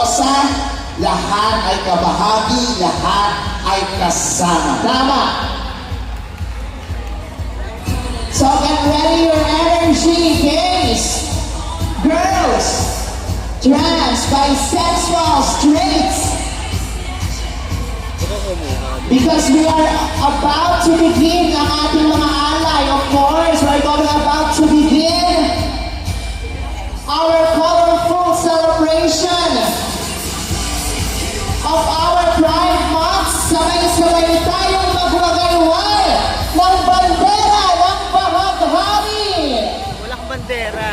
Rosa, lahat ay kabahagi, lahat ay kasama. Tama. So get ready your energy, guys. Girls, trans, bisexual, straight. Because we are about to begin ang ating mga alay. Of course, we're going about to begin our colorful celebration of our Pride Month. Sabay-sabay tayong magwagayway ng bandera ng bahaghari. Walang bandera.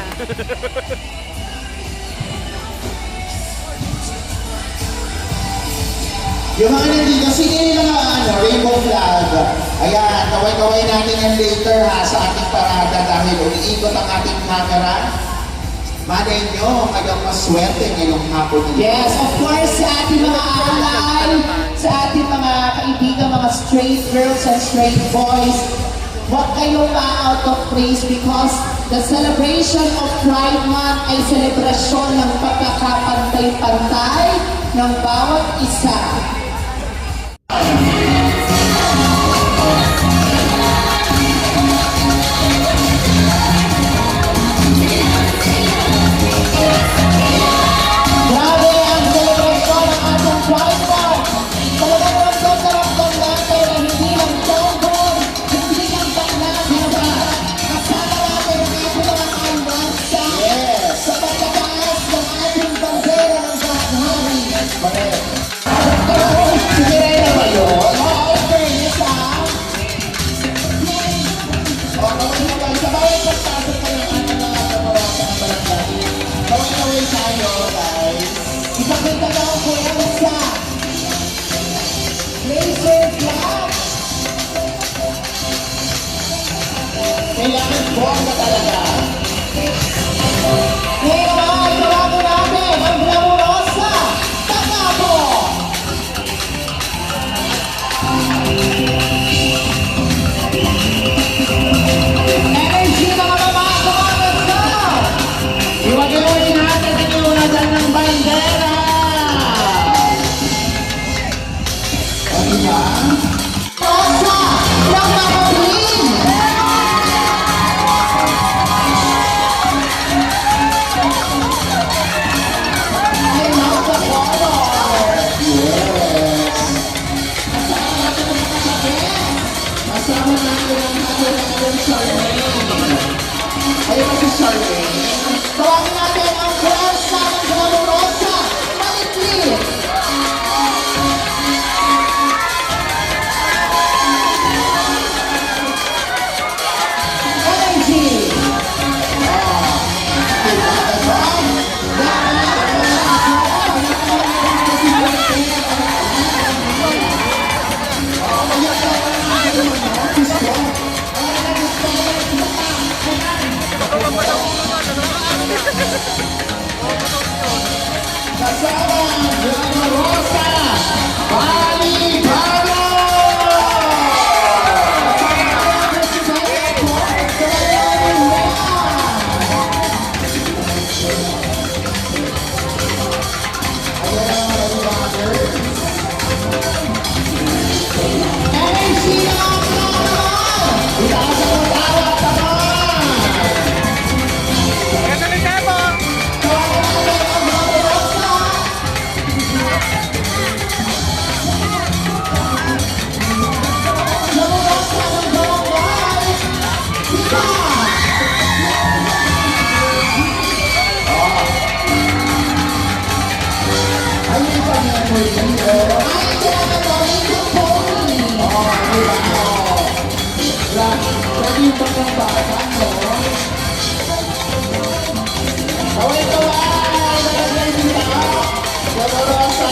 Yung mga nandito, sige nila mga rainbow flag. Ayan, kaway-kaway natin yan later ha, sa ating parada dahil umiikot ang ating camera. Malay nyo, kayong maswerte ngayong hapon nito. Yes, of course, sa ating mga alay, sa ating mga kaibigan, mga straight girls and straight boys, huwag kayong ma-out of place because the celebration of Pride Month ay selebrasyon ng pagkakapantay-pantay ng bawat isa. Grabe ang selebrasyon ng ating Pride Month. Talagang ramdam natin na hindi lang tungkol, hindi lang bakla, kasama natin ang ating mga alwansa sa pagtataas ng ating bandera ng bahaghari. Correct. Sige na ba yun? Oo, fairness ha. O, kaway-kaway. Sabay pagpasok ko ng ating mga kapawasan ng barangay. Kaway-kaway tayo, guys. Ipakita na ang puwersa. Laser flag. Kailangan bomba talaga. Ngayon naman, tawagin natin ang Glamorosa. Tatapo! Energy mga mama, kumakas na! Iwag-iwag natin ang iunasan ng bandera! O diba? Rosa ng mga green! I love the color! Yes! Kasama natin ang ating Charmaine. Ayun si Charmaine. Tawagin natin ang pwersa ng Glamorosa. Malikli! Energy! Kasama ang Glamorosa! Balibaro! Energy na ang naman! Itaas ang tawag naman! Ganda ng demo! Tawagan natin ang Glamorosa! Glamorosa ng Barangay! Ika! Ayun pa niya po yun. Ayun siya na po yung pony. Diba? Lagi yung mga bata, no? Kaway-kaway! Nalagay nila! Glamorosa!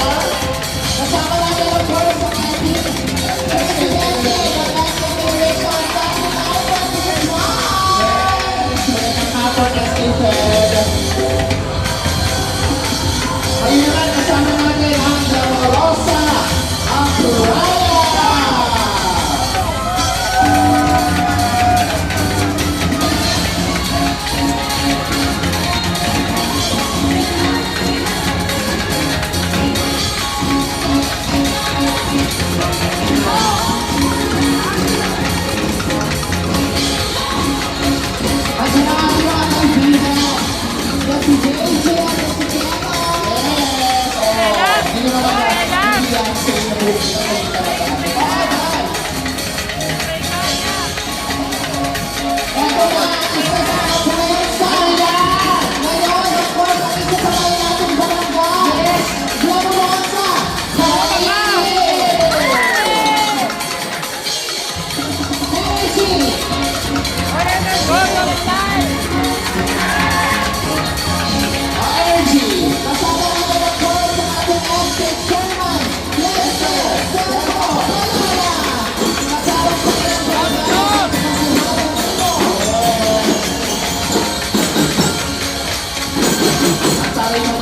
Kasama natin ang chorus ng ating presidente ng National Federation of Alpha Yes! Magandang hapon, Esteted! Ayun naman, kasama natin ang Glamorosa! Ang Raya! nyo naman yan. Hindi yan sa inyo. Ito na, isa sa friends sa ayan. Ngayon, of course, ang isa sa mga natin barangay. Glamorosa. Energy. Kasama natin of course ang ating estate chairman. Lester Servo. Kasama sa Sorry mo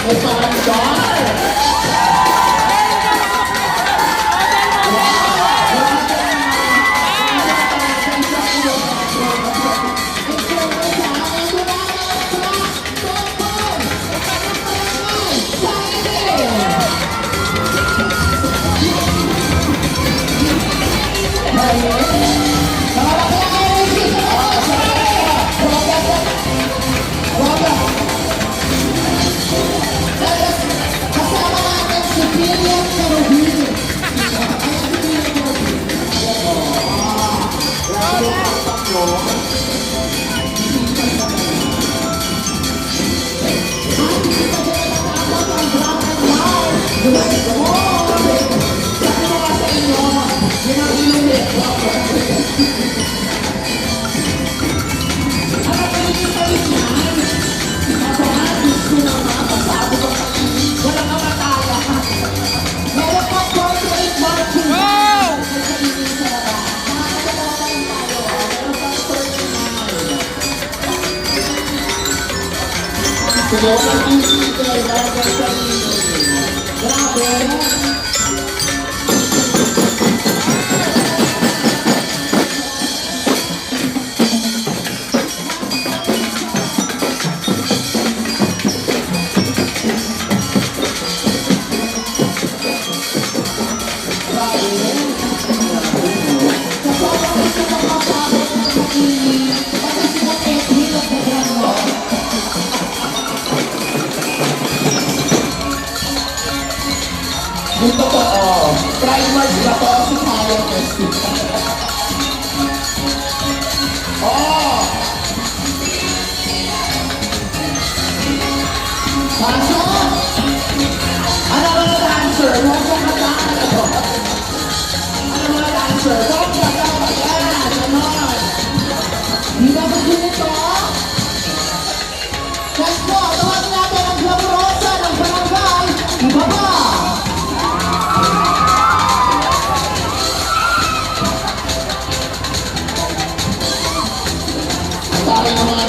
may parandar. Kasama natin si William Carubino. Meron pa corporate marketing. Grabe. Dito po, primers ba to si Kaya Festival? Pasok! Ano mga dancer? Huwag kang matalo! Ano mga dancer? Huwag kang matalo! Yan! Ganon! Di ba gusto nito? Let's go! Tawagin natin ang glamorosa ng barangay! Ibaba! Sabi naman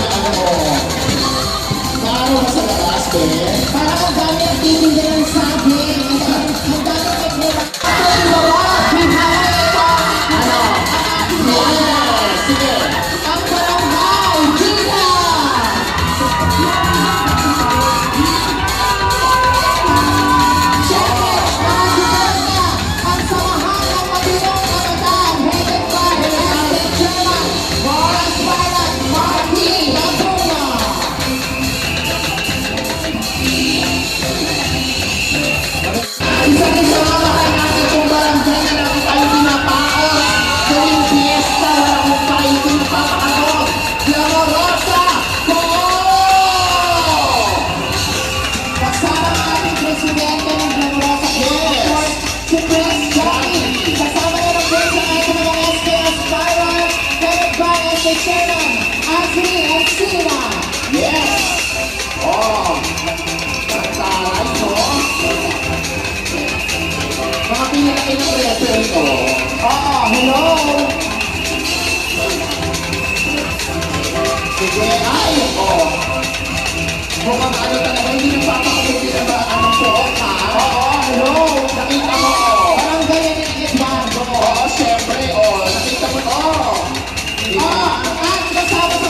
paano ba sa labas, Ben? Para ang dami ang titinda ng saging. Ang dami ang nagmula. Sige. Ang barangay, Gina! Siyempre, mga sigarga, ang samahan ng mabirong kabataan, headed by Estate Chairman, Morris Barat, Marty Laguna. Isa-isa nga mahal natin kung barangay na natin tayo pinapaos. Gawing fiesta, wala kong paitin papakagod. Glamorosa, go! Kasama ang ating presidente ng Glamorosa, yes. Si Prince Johnny. Kasama niya ng Prince ang ating mga SKS Virus, headed by Estate Chairman, Azri Encina. Yes! Taray mo. Mga pinakain ng reference ko. Hello! Sige, ay, mukhang ano talaga, hindi nagpapakabuti na ba ang suot, ha? Hello! Nakita mo, parang ganyan yung Eduardo. Siyempre, nakita mo, At kasama sa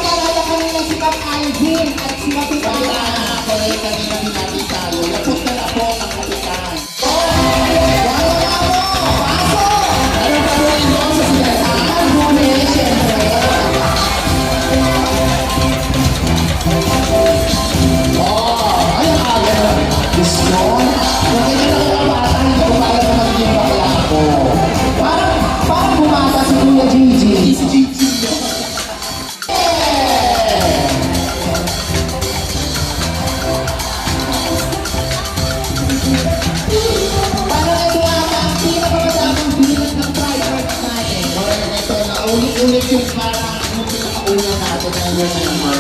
natin na remember.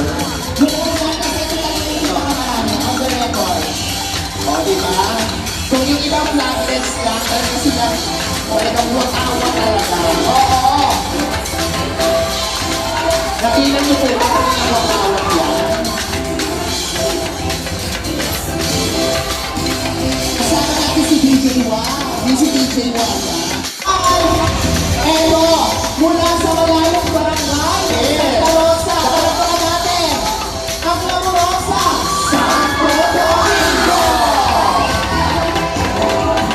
Yung una kasi ito lang yung pinakamarami, on the record. O, di ba? Kung yung ibang flaglets lang, talaga sila, talagang watawa talaga. Oo! Nakilan niyo po ba kung yung watawa yan? Kasama natin si DJ Juan. Yung si DJ Juan na. Ay! Eto! Mula sa malayong barangay. Santa Rosa. Palagpakan natin. Ang Glamurosa. Santo Domingo!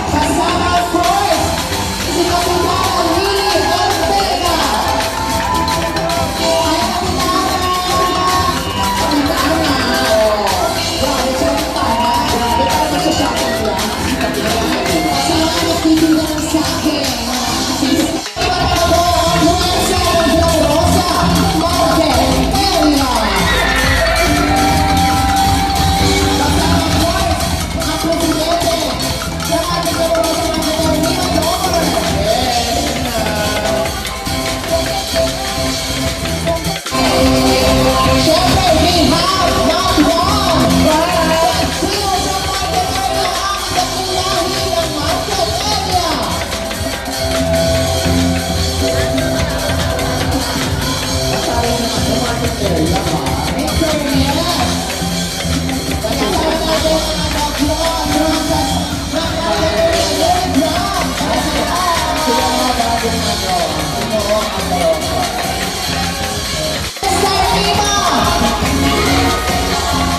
Kasama of course. Si Kapitan Willie Ortega. Ay, Kapitan na. Grabe siya ang tama. Grabe talaga siya sa akin lang. Kasama ang nagtitindan sa akin.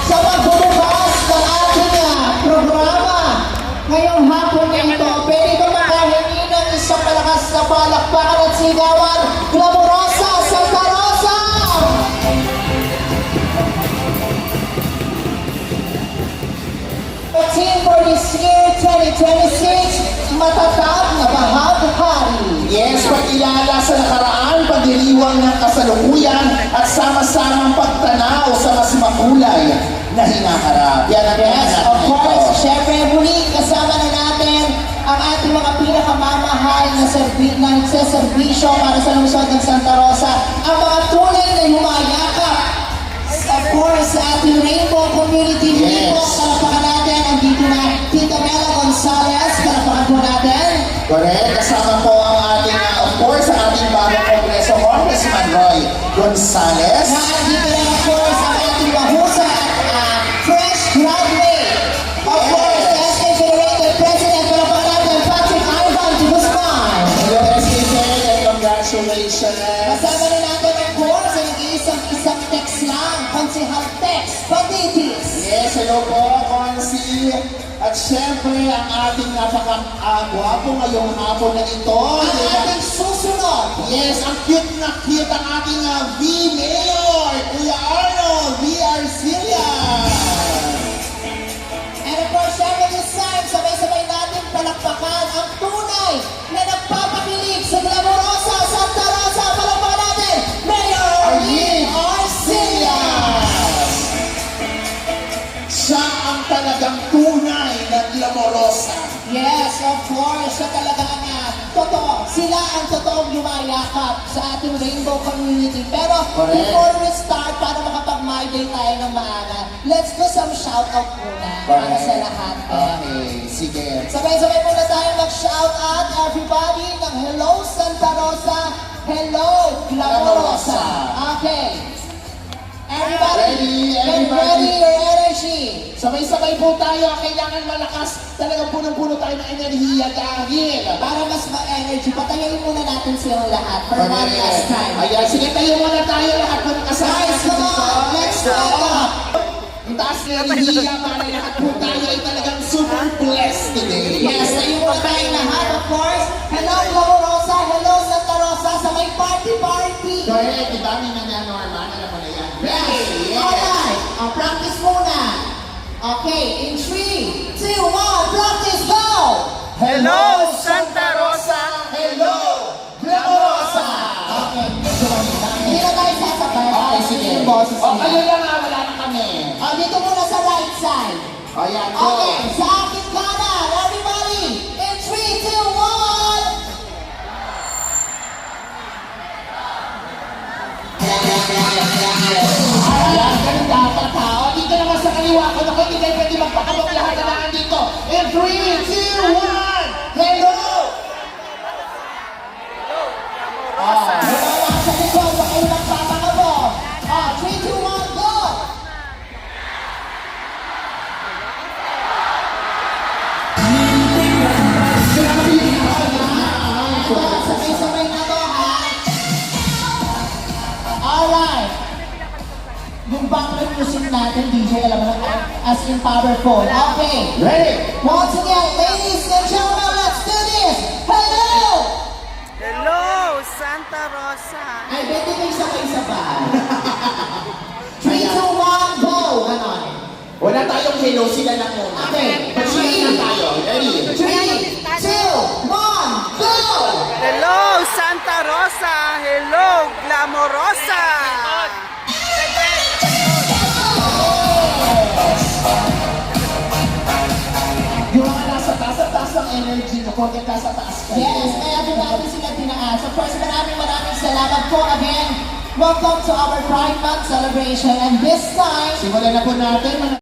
Sa pagbubukas ng ating programa ngayong hapon na ito, pwede ba makahingi ng isang malakas na palakpakan at sigawan? Glamurosa, Santa Rosa! Team for this year, 2026, matatag na bahagi-hari. Yes, pagkilala sa nakaraan, pagdiriwang ng kasalukuyan at sama-samang pagtanaw sa mas makulay na hinaharap. Yan ang Yes, natin of course. ito. Siyempre, muli kasama na natin ang ating mga pinakamamahal na nagseservisyo para sa lungsod ng Santa Rosa. Ang mga tunay na humayakap. Of course, sa ating Rainbow Community Yes. Rainbow, palapakan natin ang dito na Tita Mela Gonzalez. Palapakan po natin. Correct. Kasama po ang ating, of course, ang ating bagong Kongreso Congressman Roy Gonzalez. Na andito na of course ang ating mahusay at fresh graduate. Of course, the SK Federated President, palapakan natin Patrick Ivan de Guzman. Hello, SKJ, and congratulations. Kasama na natin of course ang isang text lang, Konsehal Tex Patitis. Yes, hello po, Konsi. At syempre, ang ating napaka-gwapo ngayong hapon na ito. Ang di ba? ating susunod. Yes, ang cute na cute ang ating V-Mayor, Kuya Arnold, V. Arcilla. And of course, syempre this time, sabay-sabay natin palakpakan ang tunay na nagpapakilig sa Glamurosa, Santa Rosa. Palakpakan natin, Mayor Arlene Arcilla. Siya ang talagang tunay na glamorosa. Yes, of course. Siya talaga ang totoo. Sila ang totoong yumayakap sa ating Rainbow Community. Pero Correct. before we start, para makapag-my day tayo ng maaga, let's do some shout-out muna para sa lahat. Okay, sige. Sabay-sabay muna tayo mag-shoutout everybody ng Hello Santa Rosa, Hello Glamorosa. Okay. Everybody, Ready, get everybody. ready your energy. Sabay-sabay po tayo. Kailangan malakas. Talagang punong-puno tayo ng enerhiya dahil Para mas ma-energy, patayin muna natin silang lahat for one last time. Ayan, sige tayo muna tayo lahat ng kasama. Guys, come on, let's stand up. Ang taas na enerhiya para lahat po tayo ay talagang super blessed today. Yes, tayo muna tayong lahat, of course. Hello Glamorosa, hello Santa Rosa, sa may party-party. Correct, di ba? May Norman, alam mo na yan. Ready? Yes. Alright, practice muna. Okay, in 3, 2, 1, practice, go! Hello, Santa Rosa! Hello, Glamorosa! Okay, hindi na tayo sasabay. Okay, sige. Yung boses O, niya. kayo lang wala na kami. Dito muna sa right side. Ayan, go. Okay, sa aking kanan, everybody, in 3, 2, 1. Yes. Ayan, ganun dapat ha. O, dito naman sa kaliwa ko. Naku, hindi kayo pwede magpakabog lahat na lang dito. In 3, 2, 1. Hello! Wala sa likod, baka kayo nagpapakabog. 3, 2, 1, go! Sabay-sabay na to, ha? Alright. Yung background music natin, DJ, alam mo na, as in powerful. Okay. Ready? Once again, ladies and gentlemen, let's do this! Hello! Hello, Santa Rosa. Ay, pwede kayo sabay-sabay. 3, 2, 1, go! Ganon. Wala tayong hello, sila lang muna. Okay. Mag-share na tayo. Ready? 3, 2, 1, go! Hello, Santa Rosa. Hello, Glamorosa. Yung mga nasa taas ng energy mo, konti nasa taas ka. Yes, kaya doon natin sila tinaas. Of course, maraming salamat po again. Welcome to our Pride Month celebration. And this time, Simulan na po natin mga